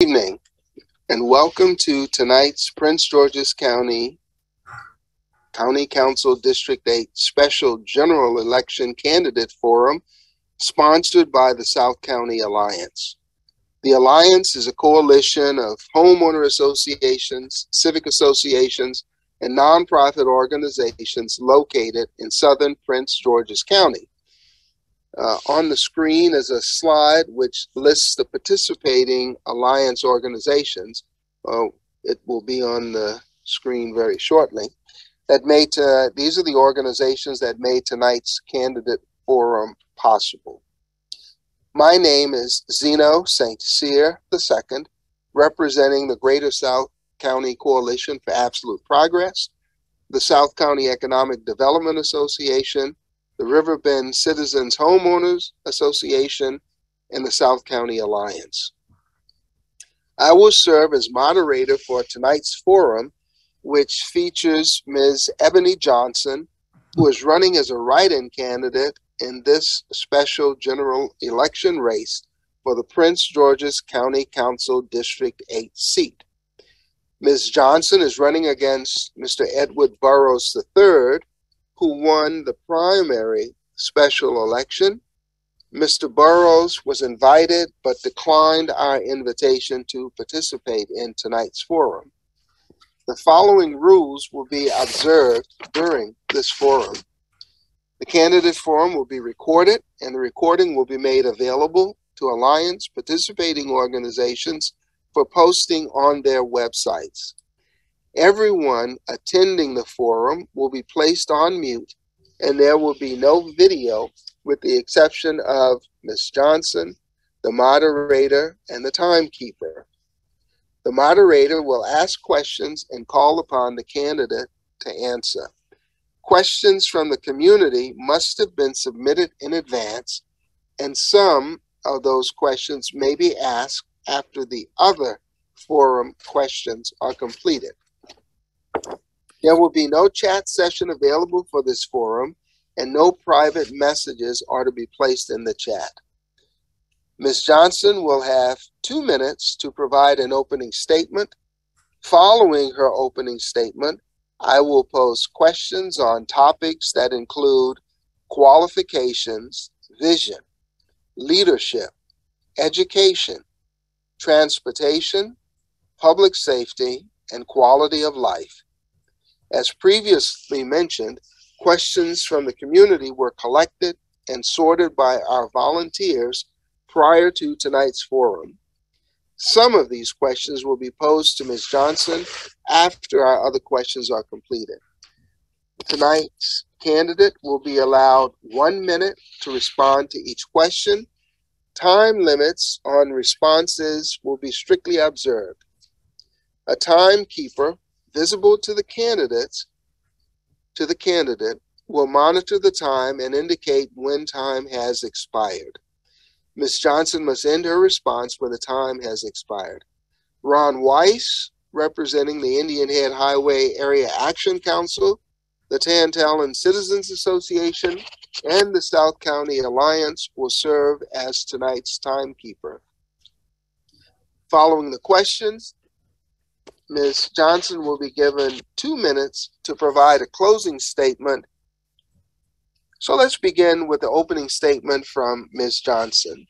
Evening, and welcome to tonight's Prince George's County Council District 8 Special General Election Candidate Forum, sponsored by the South County Alliance. The Alliance is a coalition of homeowner associations, civic associations, and nonprofit organizations located in southern Prince George's County. On the screen is a slide which lists the participating Alliance organizations. It will be on the screen very shortly. These are the organizations that made tonight's candidate forum possible. My name is Zeno St. Cyr II, representing the Greater South County Coalition for Absolute Progress, the South County Economic Development Association, the Riverbend Citizens Homeowners Association, and the South County Alliance. I will serve as moderator for tonight's forum, which features Ms. Ebony Johnson, who is running as a write-in candidate in this special general election race for the Prince George's County Council District 8 seat. Ms. Johnson is running against Mr. Edward Burrows III, who won the primary special election. Mr. Burrows was invited but declined our invitation to participate in tonight's forum. The following rules will be observed during this forum. The candidate forum will be recorded, and the recording will be made available to Alliance participating organizations for posting on their websites. Everyone attending the forum will be placed on mute, and there will be no video with the exception of Ms. Johnson, the moderator, and the timekeeper. The moderator will ask questions and call upon the candidate to answer. Questions from the community must have been submitted in advance, and some of those questions may be asked after the other forum questions are completed. There will be no chat session available for this forum, and no private messages are to be placed in the chat. Ms. Johnson will have 2 minutes to provide an opening statement. Following her opening statement, I will pose questions on topics that include qualifications, vision, leadership, education, transportation, public safety, and quality of life. As previously mentioned, questions from the community were collected and sorted by our volunteers prior to tonight's forum. Some of these questions will be posed to Ms. Johnson after our other questions are completed. Tonight's candidate will be allowed 1 minute to respond to each question. Time limits on responses will be strictly observed. A timekeeper visible to the candidate will monitor the time and indicate when time has expired. Ms. Johnson must end her response when the time has expired. Ron Weiss, representing the Indian Head Highway Area Action Council, the Tantalon Citizens Association, and the South County Alliance will serve as tonight's timekeeper. Following the questions, Ms. Johnson will be given 2 minutes to provide a closing statement. So let's begin with the opening statement from Ms. Johnson.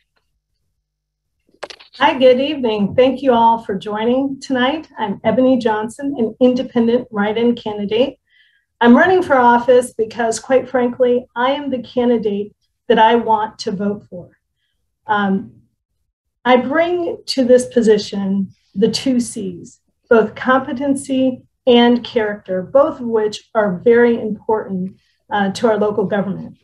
Hi, good evening. Thank you all for joining tonight. I'm Ebony Johnson, an independent write-in candidate. I'm running for office because, quite frankly, I am the candidate that I want to vote for. I bring to this position the 2 C's, both competency and character, both of which are very important to our local government.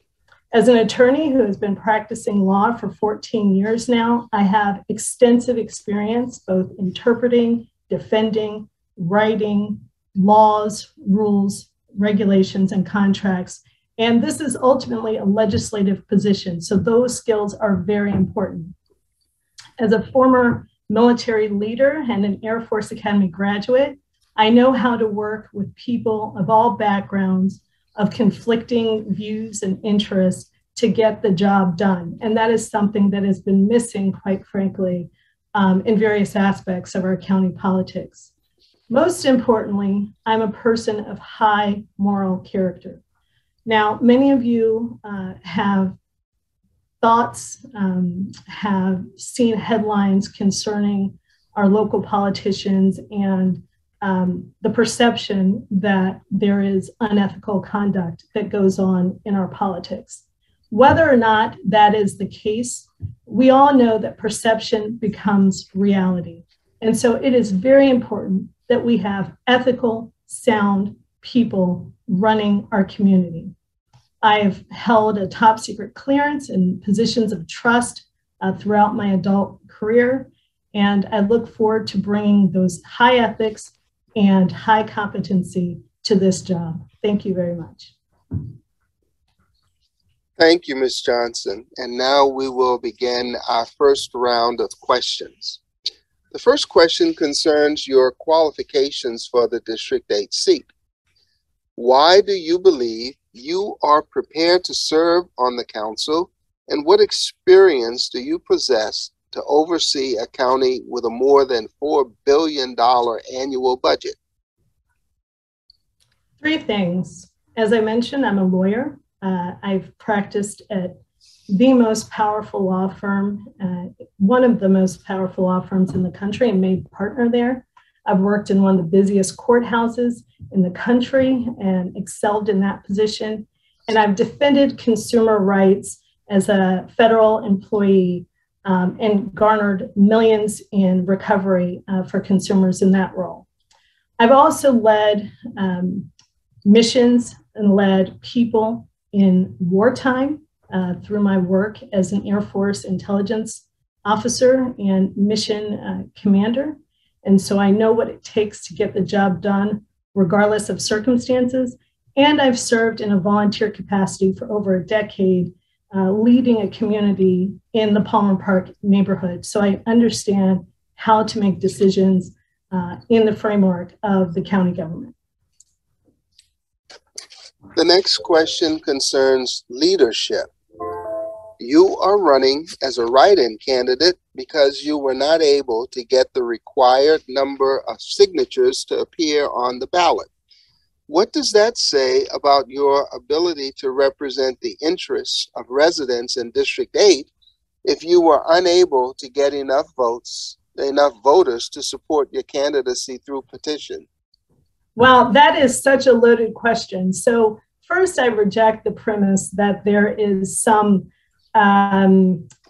As an attorney who has been practicing law for 14 years now, I have extensive experience both interpreting, defending, writing laws, rules, regulations, and contracts. And this is ultimately a legislative position, so those skills are very important. As a former military leader and an Air Force Academy graduate, I know how to work with people of all backgrounds, of conflicting views and interests to get the job done. And that is something that has been missing, quite frankly, in various aspects of our county politics. Most importantly, I'm a person of high moral character. Now, many of you have thoughts, have seen headlines concerning our local politicians and the perception that there is unethical conduct that goes on in our politics. Whether or not that is the case, we all know that perception becomes reality. And so it is very important that we have ethical, sound people running our community. I've held a top secret clearance in positions of trust throughout my adult career, and I look forward to bringing those high ethics and high competency to this job. Thank you very much. Thank you, Ms. Johnson. And now we will begin our first round of questions. The first question concerns your qualifications for the District 8 seat. Why do you believe you are prepared to serve on the council, and what experience do you possess to oversee a county with a more than $4 billion annual budget? Three things. As I mentioned, I'm a lawyer. I've practiced at the most powerful law firm, one of the most powerful law firms in the country, and made partner there. I've worked in one of the busiest courthouses in the country and excelled in that position. And I've defended consumer rights as a federal employee and garnered millions in recovery for consumers in that role. I've also led missions and led people in wartime through my work as an Air Force intelligence officer and mission commander. And so I know what it takes to get the job done, regardless of circumstances. And I've served in a volunteer capacity for over a decade, leading a community in the Palmer Park neighborhood. So I understand how to make decisions in the framework of the county government. The next question concerns leadership. You are running as a write-in candidate because you were not able to get the required number of signatures to appear on the ballot. What does that say about your ability to represent the interests of residents in District 8 if you were unable to get enough voters to support your candidacy through petition? Well, that is such a loaded question. So first, I reject the premise that there is some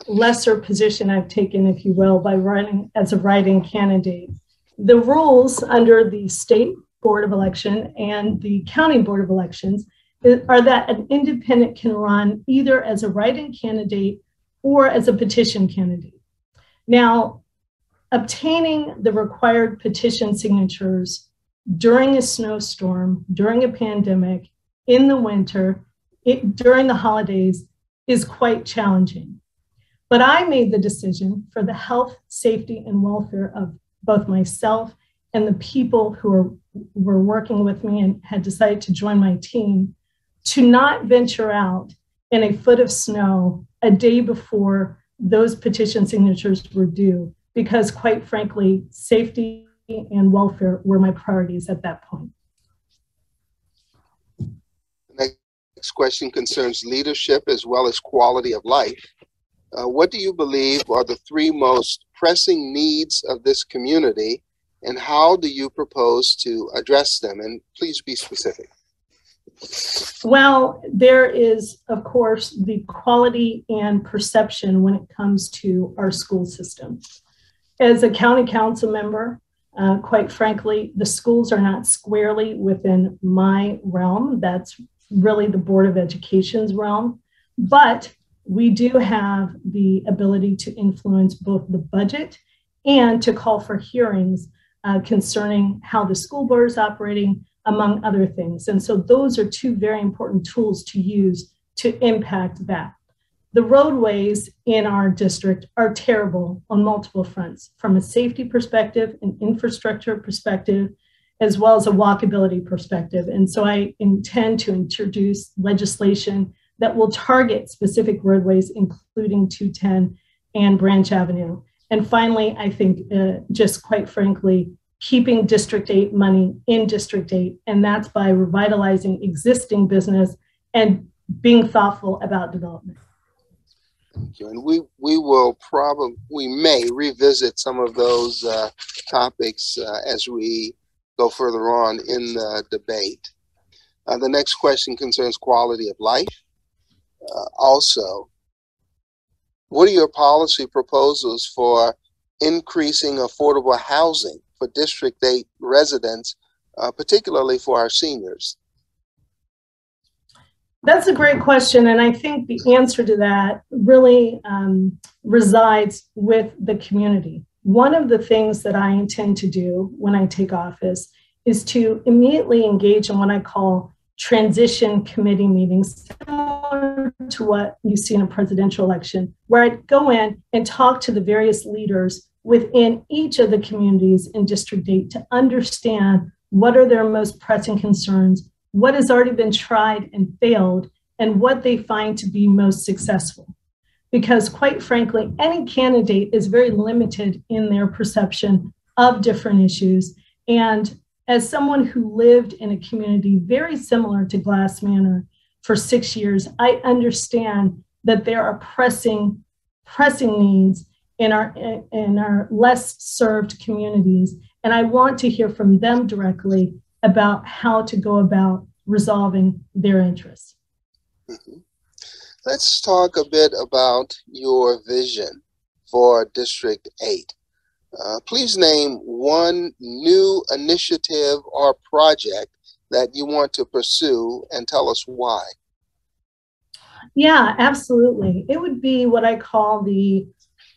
lesser position I've taken, if you will, by running as a write-in candidate. The rules under the State Board of Election and the County Board of Elections are that an independent can run either as a write-in candidate or as a petition candidate. Now, obtaining the required petition signatures during a snowstorm, during a pandemic, in the winter, during the holidays, is quite challenging. But I made the decision for the health, safety, and welfare of both myself and the people who were working with me and had decided to join my team to not venture out in a foot of snow a day before those petition signatures were due, because quite frankly, safety and welfare were my priorities at that point. Next question concerns leadership as well as quality of life. What do you believe are the three most pressing needs of this community, and how do you propose to address them? And please be specific. Well, there is, of course, the quality and perception when it comes to our school system. As a county council member, quite frankly, the schools are not squarely within my realm. That's really the Board of Education's realm. But we do have the ability to influence both the budget and to call for hearings concerning how the school board is operating, among other things. And so those are two very important tools to use to impact that. The roadways in our district are terrible on multiple fronts, from a safety perspective, an infrastructure perspective, as well as a walkability perspective. And so I intend to introduce legislation that will target specific roadways, including 210 and Branch Avenue. And finally, I think just quite frankly, keeping District 8 money in District 8, and that's by revitalizing existing business and being thoughtful about development. Thank you. And we may revisit some of those topics as we go further on in the debate. The next question concerns quality of life. Also, what are your policy proposals for increasing affordable housing for District 8 residents, particularly for our seniors? That's a great question. And I think the answer to that really resides with the community. One of the things that I intend to do when I take office is to immediately engage in what I call transition committee meetings, similar to what you see in a presidential election, where I'd go in and talk to the various leaders within each of the communities in District 8 to understand what are their most pressing concerns, what has already been tried and failed, and what they find to be most successful. Because quite frankly, any candidate is very limited in their perception of different issues. And as someone who lived in a community very similar to Glass Manor for 6 years, I understand that there are pressing needs in our less served communities. And I want to hear from them directly about how to go about resolving their interests. Mm-hmm. Let's talk a bit about your vision for District 8. Please name one new initiative or project that you want to pursue and tell us why. Yeah, absolutely. It would be what I call the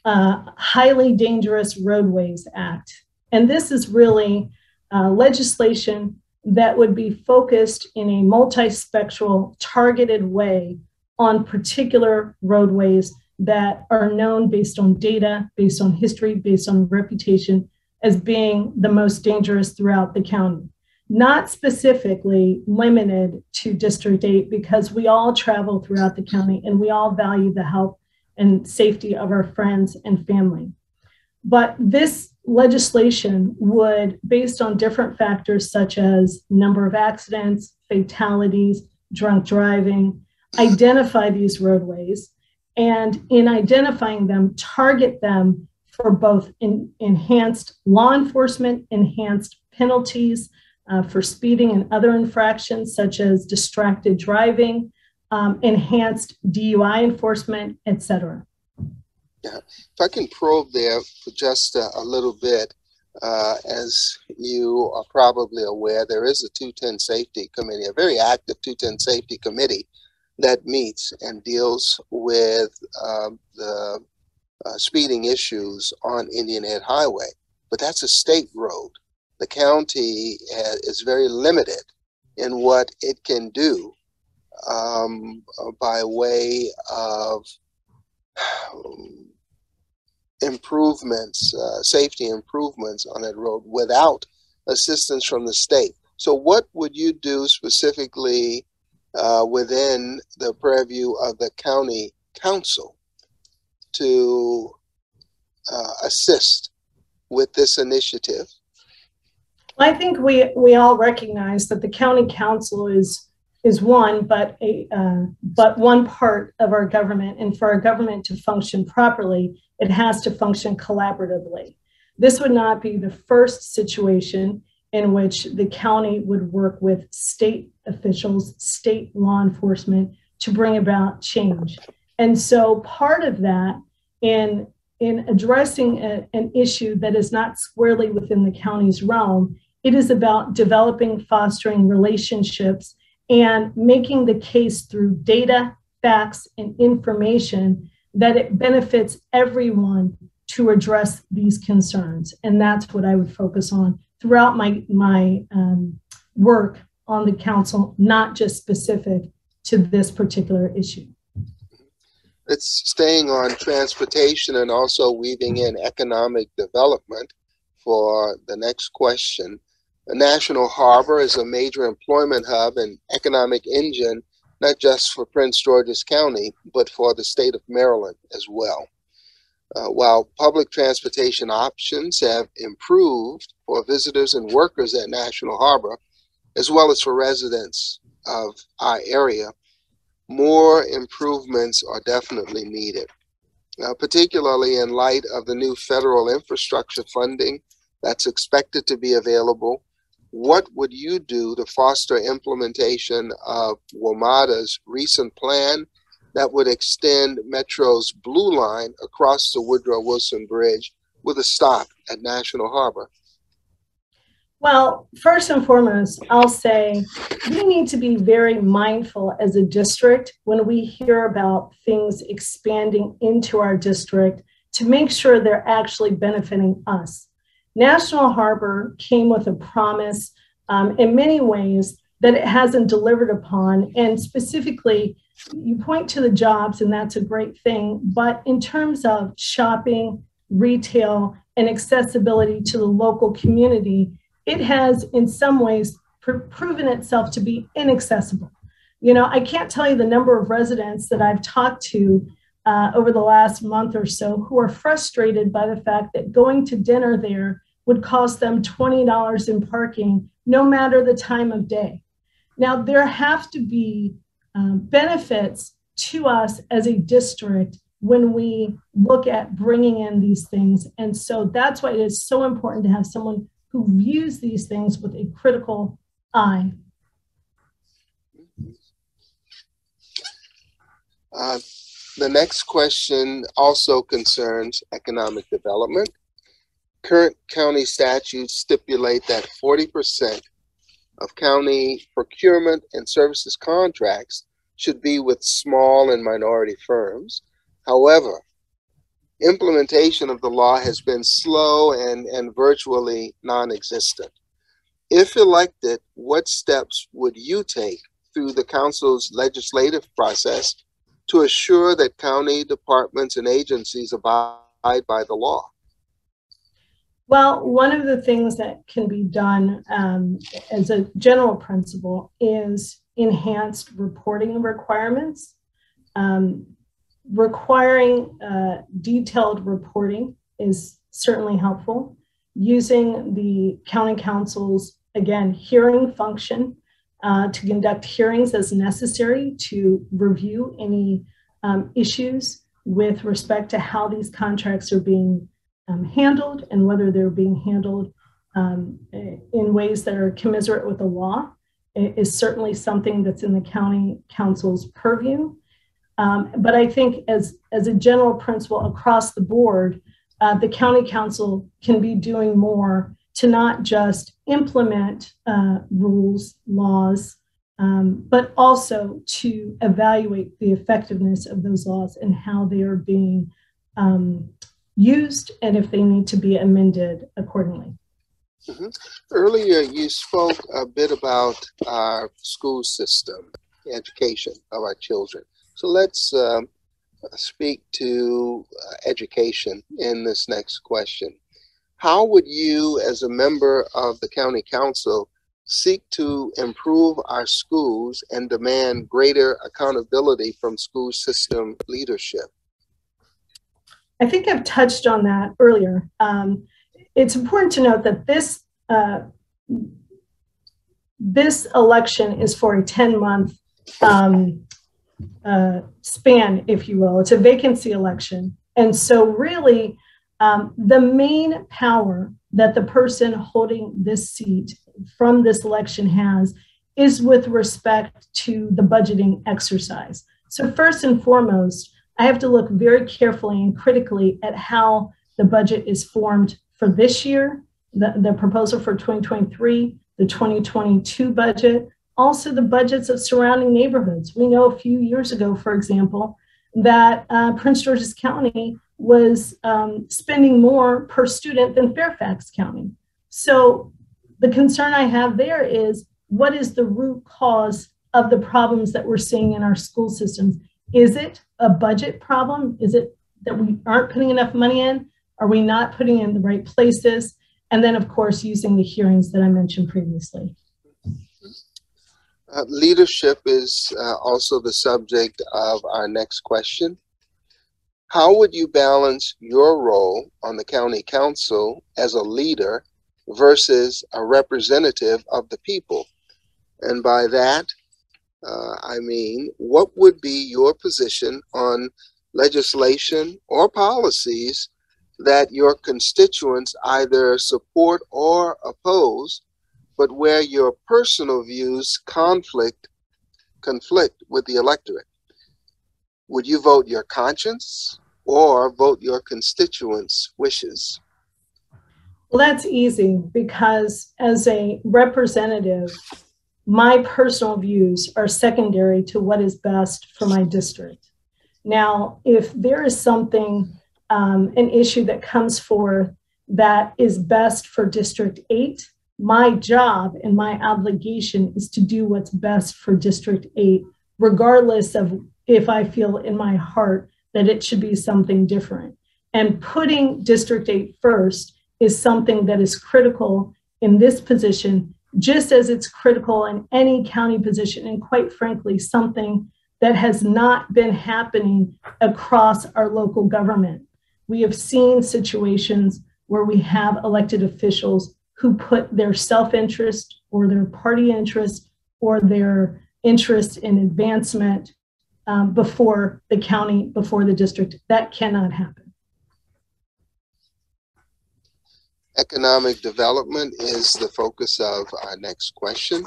Highly Dangerous Roadways Act. And this is really legislation that would be focused in a multispectral, targeted way on particular roadways that are known based on data, based on history, based on reputation as being the most dangerous throughout the county. Not specifically limited to District 8, because we all travel throughout the county and we all value the health and safety of our friends and family. But this legislation would, based on different factors such as number of accidents, fatalities, drunk driving, identify these roadways, and in identifying them, target them for both enhanced law enforcement, enhanced penalties for speeding and other infractions such as distracted driving, enhanced DUI enforcement, etc. Yeah. If I can probe there for just a little bit, as you are probably aware, there is a 210 Safety Committee, a very active 210 Safety Committee that meets and deals with the speeding issues on Indian Head Highway. But that's a state road. The county is very limited in what it can do by way of improvements, safety improvements on that road without assistance from the state. So what would you do specifically within the purview of the county council to assist with this initiative? I think we all recognize that the county council is one, but one part of our government, and for our government to function properly, it has to function collaboratively. This would not be the first situation in which the county would work with state officials, state law enforcement to bring about change. And so part of that in addressing an issue that is not squarely within the county's realm, it is about developing, fostering relationships and making the case through data, facts, and information that it benefits everyone to address these concerns. And that's what I would focus on throughout my work on the council, not just specific to this particular issue. It's staying on transportation and also weaving in economic development for the next question. The National Harbor is a major employment hub and economic engine, not just for Prince George's County, but for the state of Maryland as well. While public transportation options have improved for visitors and workers at National Harbor, as well as for residents of our area, more improvements are definitely needed, particularly in light of the new federal infrastructure funding that's expected to be available. What would you do to foster implementation of WMATA's recent plan that would extend Metro's Blue Line across the Woodrow Wilson Bridge with a stop at National Harbor? Well, first and foremost, I'll say we need to be very mindful as a district when we hear about things expanding into our district to make sure they're actually benefiting us. National Harbor came with a promise in many ways that it hasn't delivered upon. And specifically, you point to the jobs, and that's a great thing. But in terms of shopping, retail, and accessibility to the local community, it has in some ways proven itself to be inaccessible. You know, I can't tell you the number of residents that I've talked to over the last month or so who are frustrated by the fact that going to dinner there would cost them $20 in parking, no matter the time of day. Now, there have to be benefits to us as a district when we look at bringing in these things. And so that's why it is so important to have someone who views these things with a critical eye. The next question also concerns economic development. Current county statutes stipulate that 40% of county procurement and services contracts should be with small and minority firms. However, implementation of the law has been slow and virtually non-existent. If elected, what steps would you take through the council's legislative process to assure that county departments and agencies abide by the law? Well, one of the things that can be done as a general principle is enhanced reporting requirements. Requiring detailed reporting is certainly helpful. Using the county council's, again, hearing function to conduct hearings as necessary to review any issues with respect to how these contracts are being handled and whether they're being handled in ways that are commiserate with the law is certainly something that's in the county council's purview. But I think as a general principle across the board, the county council can be doing more to not just implement rules, laws, but also to evaluate the effectiveness of those laws and how they are being used and if they need to be amended accordingly. Mm-hmm. Earlier, you spoke a bit about our school system, education of our children. So let's speak to education in this next question. How would you, as a member of the county council, seek to improve our schools and demand greater accountability from school system leadership? I think I've touched on that earlier. It's important to note that this election is for a 10-month span, if you will. It's a vacancy election. And so really, the main power that the person holding this seat from this election has is with respect to the budgeting exercise. So first and foremost, I have to look very carefully and critically at how the budget is formed for this year, the proposal for 2023, the 2022 budget, also the budgets of surrounding neighborhoods. We know a few years ago, for example, that Prince George's County was spending more per student than Fairfax County. So the concern I have there is, what is the root cause of the problems that we're seeing in our school systems? Is it a budget problem? Is it that we aren't putting enough money in? Are we not putting it in the right places? And then, of course, using the hearings that I mentioned previously. Leadership is also the subject of our next question. How would you balance your role on the county council as a leader versus a representative of the people? And by that, I mean, what would be your position on legislation or policies that your constituents either support or oppose, but where your personal views conflict with the electorate? Would you vote your conscience or vote your constituents' wishes? Well, that's easy because as a representative, my personal views are secondary to what is best for my district. Now, if there is something, an issue that comes forth that is best for District 8, my job and my obligation is to do what's best for District 8, regardless of if I feel in my heart that it should be something different. And putting District 8 first is something that is critical in this position, just as it's critical in any county position, and quite frankly, something that has not been happening across our local government. We have seen situations where we have elected officials who put their self-interest or their party interest or their interest in advancement before the county, before the district. That cannot happen. Economic development is the focus of our next question.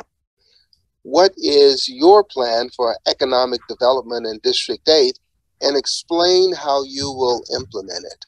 What is your plan for economic development in District 8, and explain how you will implement it?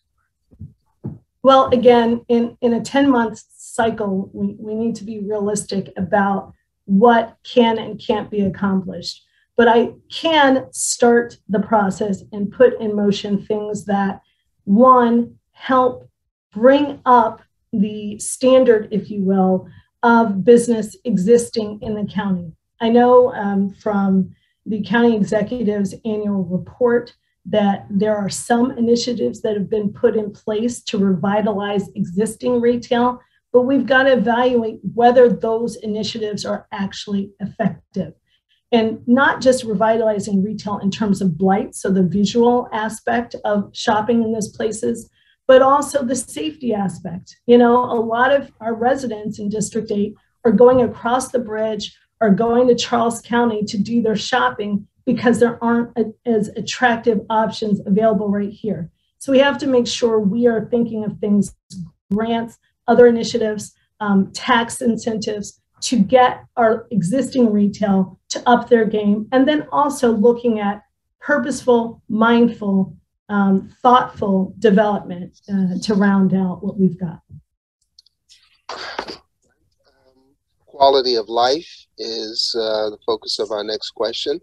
Well, again, in a 10-month cycle, we need to be realistic about what can and can't be accomplished. But I can start the process and put in motion things that, one, help bring up the standard, if you will, of business existing in the county. I know from the county executive's annual report that there are some initiatives that have been put in place to revitalize existing retail, but we've got to evaluate whether those initiatives are actually effective. And not just revitalizing retail in terms of blight, so the visual aspect of shopping in those places, but also the safety aspect. You know, a lot of our residents in District 8 are going across the bridge or going to Charles County to do their shopping because there aren't as attractive options available right here. So we have to make sure we are thinking of things, grants, other initiatives, tax incentives to get our existing retail to up their game, and then also looking at purposeful, mindful, thoughtful development to round out what we've got. Quality of life is the focus of our next question.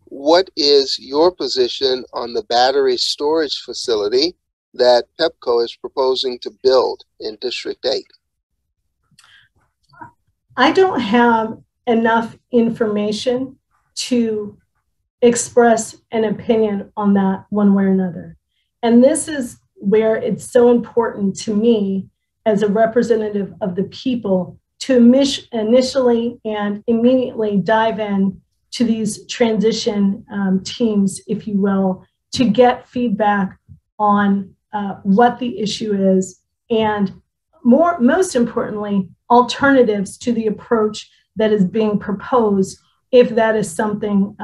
What is your position on the battery storage facility that Pepco is proposing to build in District 8? I don't have enough information to express an opinion on that one way or another. And this is where it's so important to me as a representative of the people to initially and immediately dive in to these transition teams, if you will, to get feedback on what the issue is, and most importantly, alternatives to the approach that is being proposed, if that is something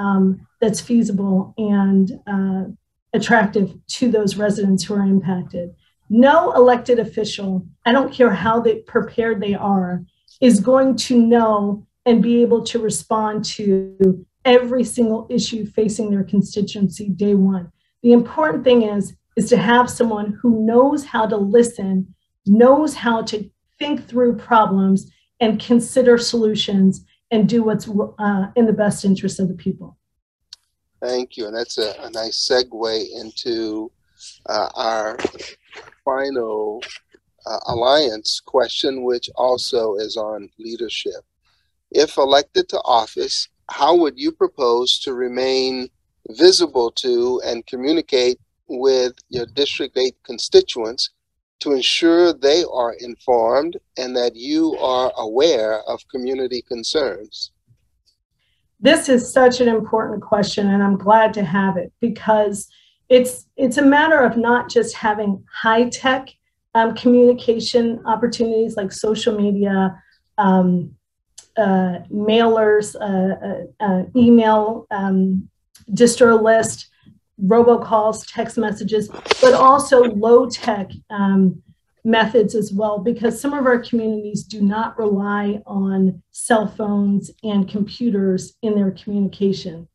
that's feasible and attractive to those residents who are impacted. No elected official, I don't care how prepared they are, is going to know and be able to respond to every single issue facing their constituency day one. The important thing is to have someone who knows how to listen, knows how to think through problems and consider solutions and do what's in the best interest of the people. Thank you. And that's a nice segue into our final alliance question, which also is on leadership. If elected to office, how would you propose to remain visible to and communicate with your District 8 constituents to ensure they are informed and that you are aware of community concerns? This is such an important question, and I'm glad to have it, because it's a matter of not just having high-tech communication opportunities like social media, mailers, email, distro list, robocalls, text messages, but also low-tech methods as well, because some of our communities do not rely on cell phones and computers in their communication.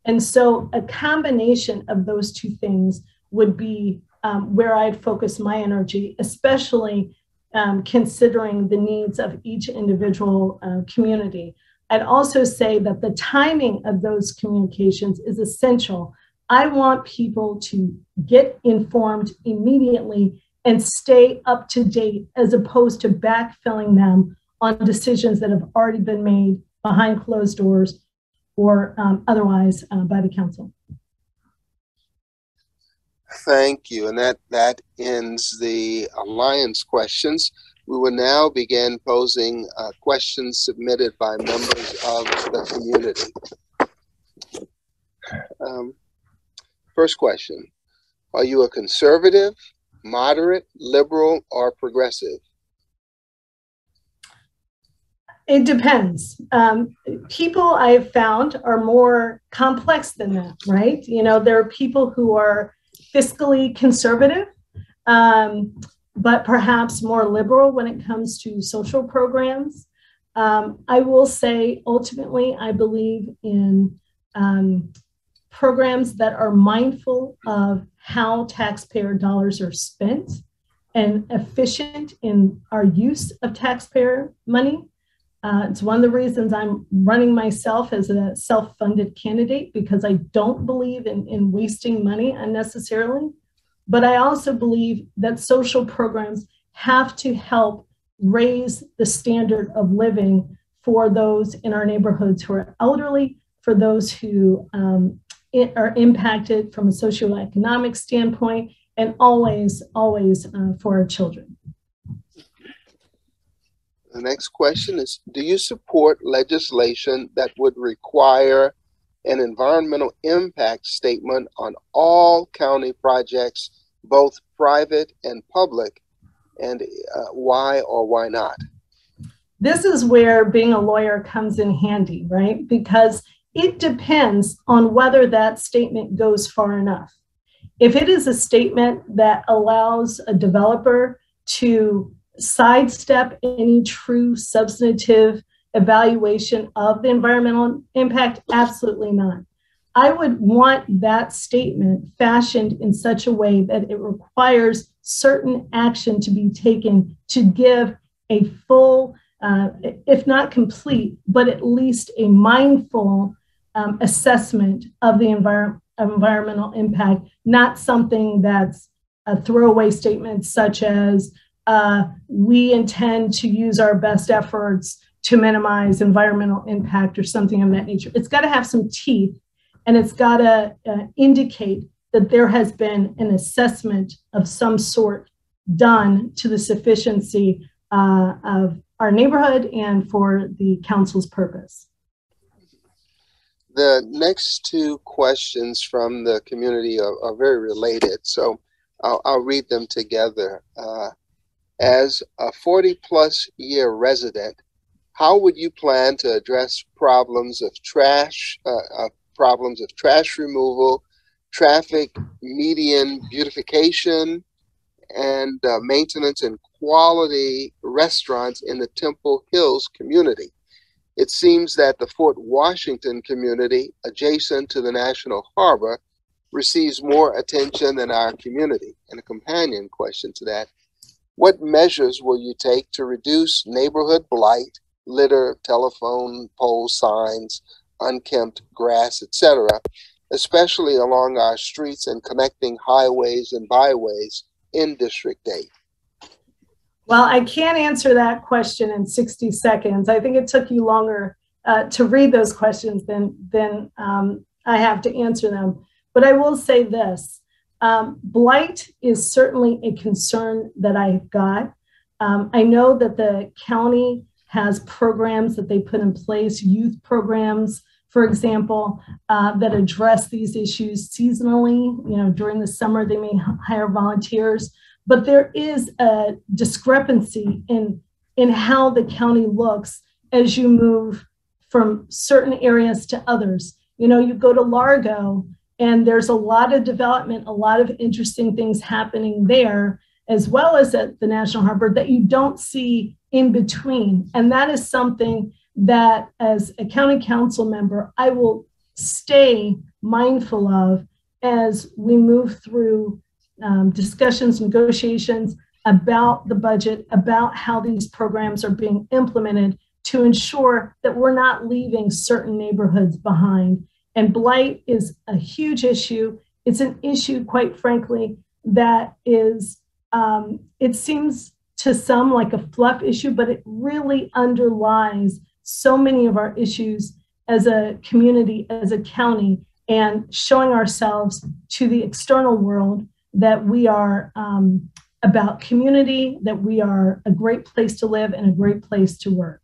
And so a combination of those two things would be where I'd focus my energy, especially considering the needs of each individual community. I'd also say that the timing of those communications is essential. I want people to get informed immediately and stay up to date, as opposed to backfilling them on decisions that have already been made behind closed doors or otherwise by the council. Thank you. And that ends the Alliance questions. We will now begin posing questions submitted by members of the community. First question, are you a conservative, moderate, liberal, or progressive? It depends. People I've found are more complex than that, right? You know, there are people who are fiscally conservative, but perhaps more liberal when it comes to social programs. I will say, ultimately, I believe in programs that are mindful of how taxpayer dollars are spent and efficient in our use of taxpayer money. It's one of the reasons I'm running myself as a self-funded candidate, because I don't believe in wasting money unnecessarily. But I also believe that social programs have to help raise the standard of living for those in our neighborhoods who are elderly, for those who are impacted from a socioeconomic standpoint, and always for our children. The next question is, do you support legislation that would require an environmental impact statement on all county projects, both private and public, and why or why not? This is where being a lawyer comes in handy, right? Because it depends on whether that statement goes far enough. If it is a statement that allows a developer to sidestep any true substantive evaluation of the environmental impact, absolutely not. I would want that statement fashioned in such a way that it requires certain action to be taken to give a full, if not complete, but at least a mindful assessment of the environmental impact, not something that's a throwaway statement such as, we intend to use our best efforts to minimize environmental impact or something of that nature. It's got to have some teeth, and it's got to indicate that there has been an assessment of some sort done to the sufficiency of our neighborhood and for the council's purpose. The next two questions from the community are very related, so I'll read them together. As a 40-plus year resident, how would you plan to address problems of trash removal, traffic median beautification, and maintenance and quality restaurants in the Temple Hills community? It seems that the Fort Washington community, adjacent to the National Harbor, receives more attention than our community. And a companion question to that, what measures will you take to reduce neighborhood blight, litter, telephone pole signs, unkempt grass, etc., especially along our streets and connecting highways and byways in District 8? Well, I can't answer that question in 60 seconds. I think it took you longer to read those questions than I have to answer them. But I will say this. Blight is certainly a concern that I've got. I know that the county has programs that they put in place, youth programs for example, that address these issues seasonally. During the summer, they may hire volunteers, but there is a discrepancy in how the county looks as you move from certain areas to others. You go to Largo, and there's a lot of development, a lot of interesting things happening there, as well as at the National Harbor, that you don't see in between. And that is something that, as a county council member, I will stay mindful of as we move through discussions, negotiations about the budget, about how these programs are being implemented, to ensure that we're not leaving certain neighborhoods behind. And blight is a huge issue. It's an issue, quite frankly, that is, it seems to some like a fluff issue, but it really underlies so many of our issues as a community, as a county, and showing ourselves to the external world that we are about community, that we are a great place to live and a great place to work.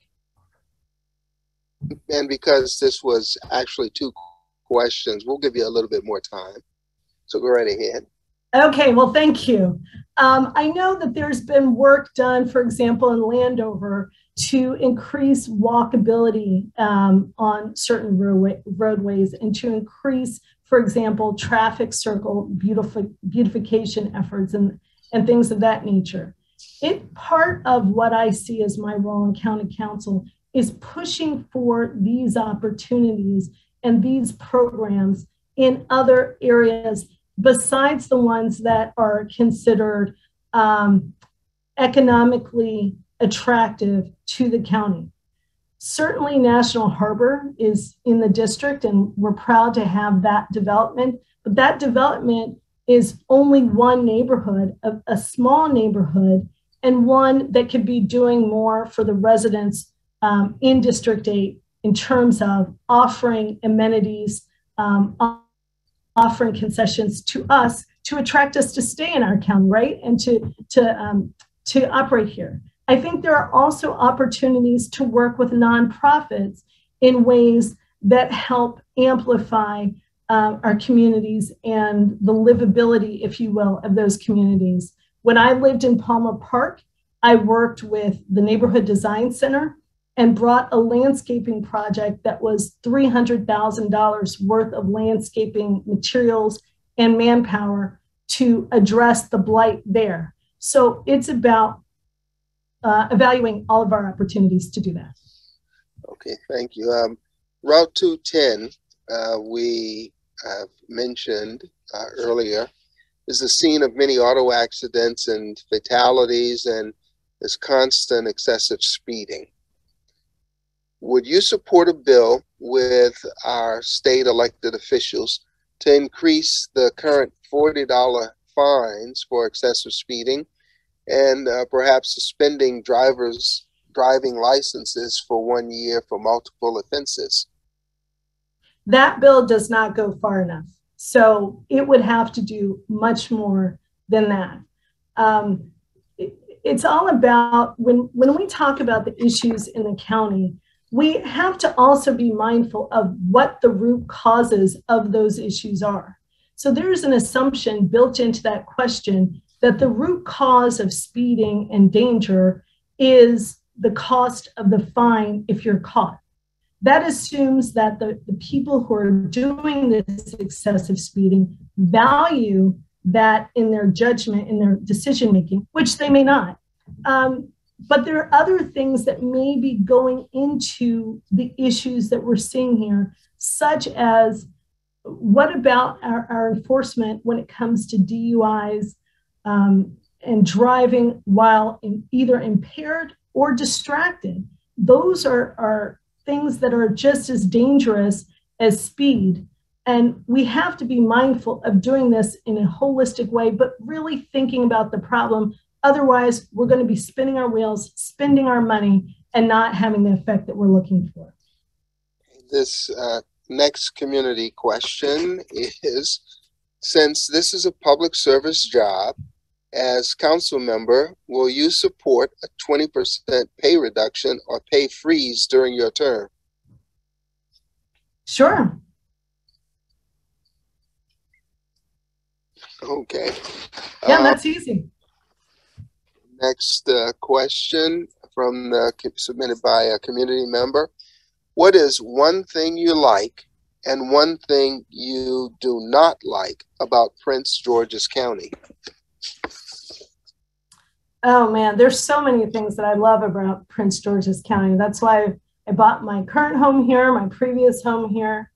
And because this was actually 2 questions, we'll give you a little bit more time. So go right ahead. Okay, well, thank you. I know that there's been work done, for example, in Landover to increase walkability on certain roadways, and to increase, for example, traffic circle beautification efforts and things of that nature. Part of what I see as my role in county council is pushing for these opportunities and these programs in other areas besides the ones that are considered economically attractive to the county. Certainly National Harbor is in the district, and we're proud to have that development, but that development is only one neighborhood, a small neighborhood, and one that could be doing more for the residents in District 8 in terms of offering amenities, offering concessions to us to attract us to stay in our county, right? And to operate here. I think there are also opportunities to work with nonprofits in ways that help amplify our communities and the livability, if you will, of those communities. When I lived in Palmer Park, I worked with the Neighborhood Design Center and brought a landscaping project that was $300,000 worth of landscaping materials and manpower to address the blight there. So it's about evaluating all of our opportunities to do that. Okay, thank you. Route 210, we have mentioned earlier, is the scene of many auto accidents and fatalities, and this constant excessive speeding. Would you support a bill with our state elected officials to increase the current $40 fines for excessive speeding, and perhaps suspending drivers' driving licenses for 1 year for multiple offenses? That bill does not go far enough. So it would have to do much more than that. It's all about, when we talk about the issues in the county, we have to also be mindful of what the root causes of those issues are. So there's an assumption built into that question that the root cause of speeding and danger is the cost of the fine if you're caught. That assumes that the people who are doing this excessive speeding value that in their judgment, in their decision making, which they may not. But there are other things that may be going into the issues that we're seeing here, such as what about our enforcement when it comes to DUIs and driving while either impaired or distracted? Those are things that are just as dangerous as speed. And we have to be mindful of doing this in a holistic way, but really thinking about the problem. Otherwise, we're going to be spinning our wheels, spending our money, and not having the effect that we're looking for. This next community question is, since this is a public service job, as council member, will you support a 20% pay reduction or pay freeze during your term? Sure. Okay. Yeah, that's easy. Next question submitted by a community member. What is one thing you like and one thing you do not like about Prince George's County? Oh man, there's so many things that I love about Prince George's County. That's why I bought my current home here, my previous home here.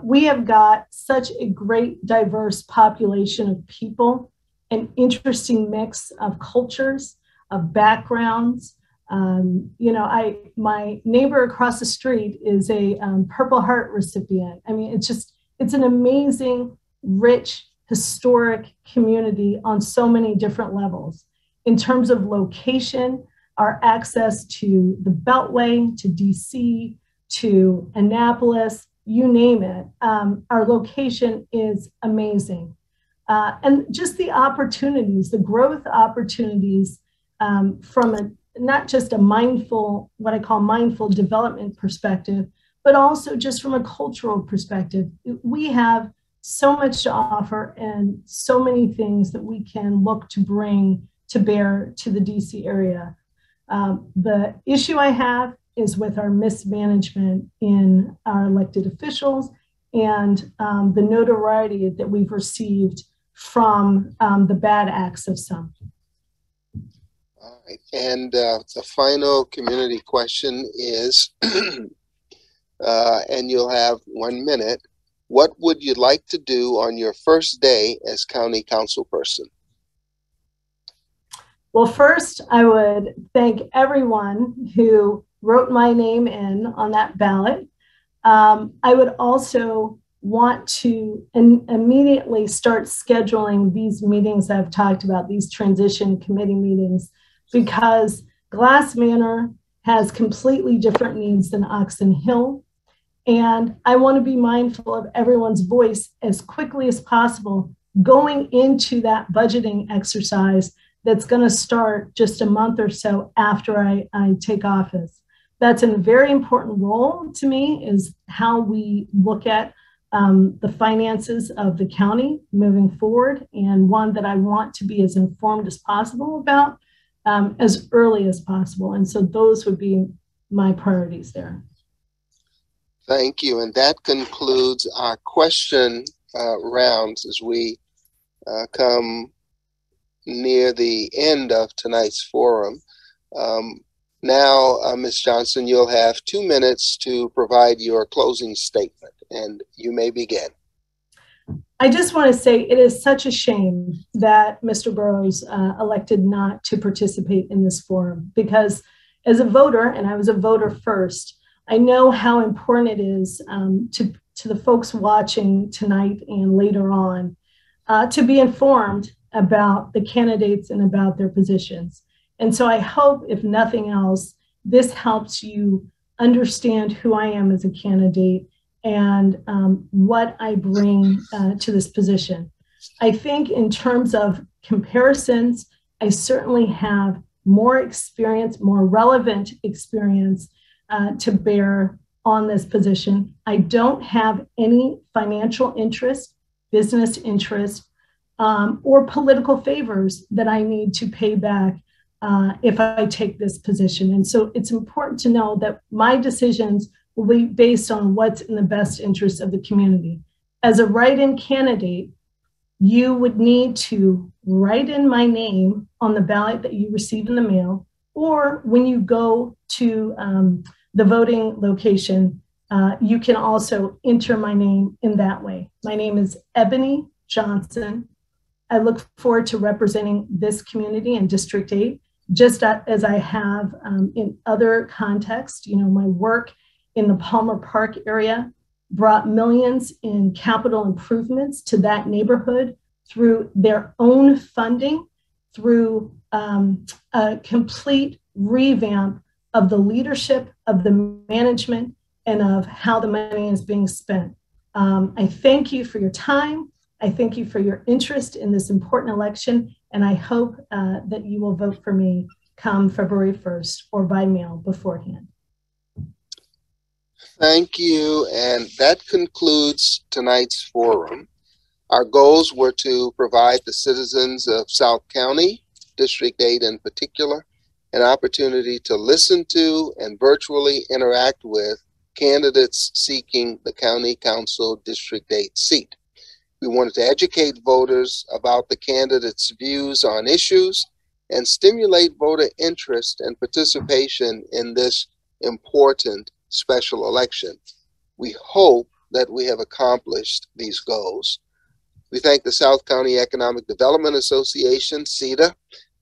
We have got such a great diverse population of people, an interesting mix of cultures, of backgrounds. My neighbor across the street is a Purple Heart recipient. I mean, it's an amazing, rich, historic community on so many different levels. In terms of location, our access to the Beltway, to DC, to Annapolis, you name it, our location is amazing. And just the opportunities, the growth opportunities from not just a mindful, what I call mindful development perspective, but also just from a cultural perspective. We have so much to offer and so many things that we can look to bring to bear to the DC area. The issue I have is with our mismanagement in our elected officials and the notoriety that we've received from the bad acts of some. All right. And the final community question is, and you'll have 1 minute, what would you like to do on your first day as county council person? Well, first, I would thank everyone who wrote my name in on that ballot. I would also want to immediately start scheduling these meetings I've talked about, these transition committee meetings, because Glass Manor has completely different needs than Oxon Hill. And I want to be mindful of everyone's voice as quickly as possible going into that budgeting exercise that's going to start just a month or so after I take office. That's a very important role to me, is how we look at the finances of the county moving forward, and one that I want to be as informed as possible about as early as possible. And so those would be my priorities there. Thank you. And that concludes our question rounds as we come near the end of tonight's forum. Now, Ms. Johnson, you'll have 2 minutes to provide your closing statement, and you may begin. I just want to say it is such a shame that Mr. Burrows elected not to participate in this forum, because as a voter, and I was a voter first, I know how important it is to the folks watching tonight and later on to be informed about the candidates and about their positions. And so I hope, if nothing else, this helps you understand who I am as a candidate and what I bring to this position. I think in terms of comparisons, I certainly have more experience, more relevant experience to bear on this position. I don't have any financial interest, business interest, or political favors that I need to pay back if I take this position. And so it's important to know that my decisions will be based on what's in the best interest of the community. As a write-in candidate, you would need to write in my name on the ballot that you receive in the mail, or when you go to the voting location, you can also enter my name in that way. My name is Ebony Johnson. I look forward to representing this community in District 8, just as I have in other contexts. You know, my work in the Palmer Park area brought millions in capital improvements to that neighborhood through their own funding, through a complete revamp of the leadership, of the management, and of how the money is being spent. I thank you for your time. I thank you for your interest in this important election, and I hope that you will vote for me come February 1st or by mail beforehand. Thank you. And that concludes tonight's forum. Our goals were to provide the citizens of South County, District 8 in particular, an opportunity to listen to and virtually interact with candidates seeking the County Council District 8 seat. We wanted to educate voters about the candidates' views on issues and stimulate voter interest and participation in this important special election. We hope that we have accomplished these goals. We thank the South County Economic Development Association, CEDA,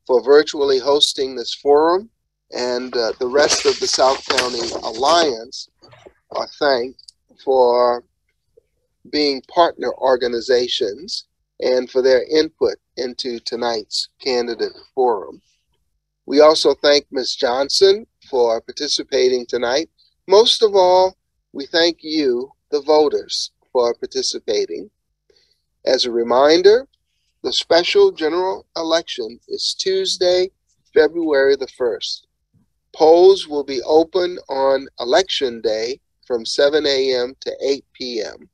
for virtually hosting this forum, and the rest of the South County Alliance are thanked for being partner organizations and for their input into tonight's candidate forum. We also thank Ms. Johnson for participating tonight. Most of all, we thank you, the voters, for participating. As a reminder, the special general election is Tuesday, February the 1st. Polls will be open on Election Day from 7 a.m. to 8 p.m.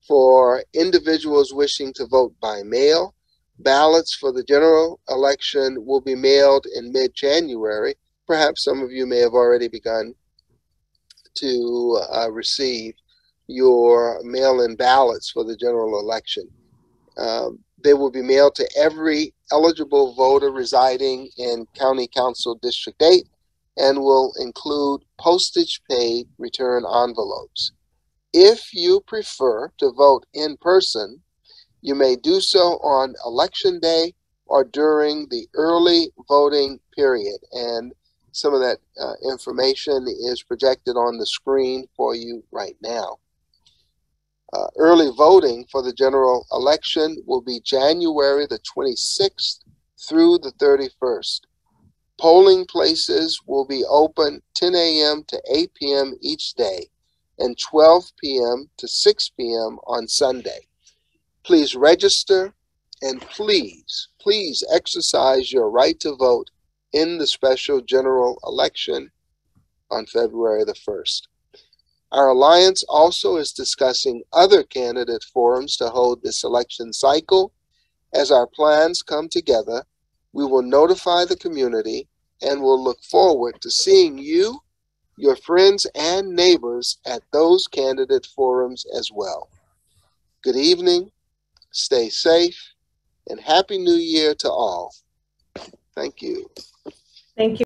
For individuals wishing to vote by mail, ballots for the general election will be mailed in mid-January. Perhaps some of you may have already begun to receive your mail-in ballots for the general election. They will be mailed to every eligible voter residing in County Council District 8 and will include postage-paid return envelopes. If you prefer to vote in person, you may do so on Election Day or during the early voting period. And some of that information is projected on the screen for you right now. Early voting for the general election will be January the 26th through the 31st. Polling places will be open 10 a.m. to 8 p.m. each day and 12 p.m. to 6 p.m. on Sunday. Please register and please exercise your right to vote in the special general election on February the 1st. Our alliance also is discussing other candidate forums to hold this election cycle. As our plans come together, we will notify the community and will look forward to seeing you, your friends, and neighbors at those candidate forums as well. Good evening, stay safe, and Happy New Year to all. Thank you. Thank you.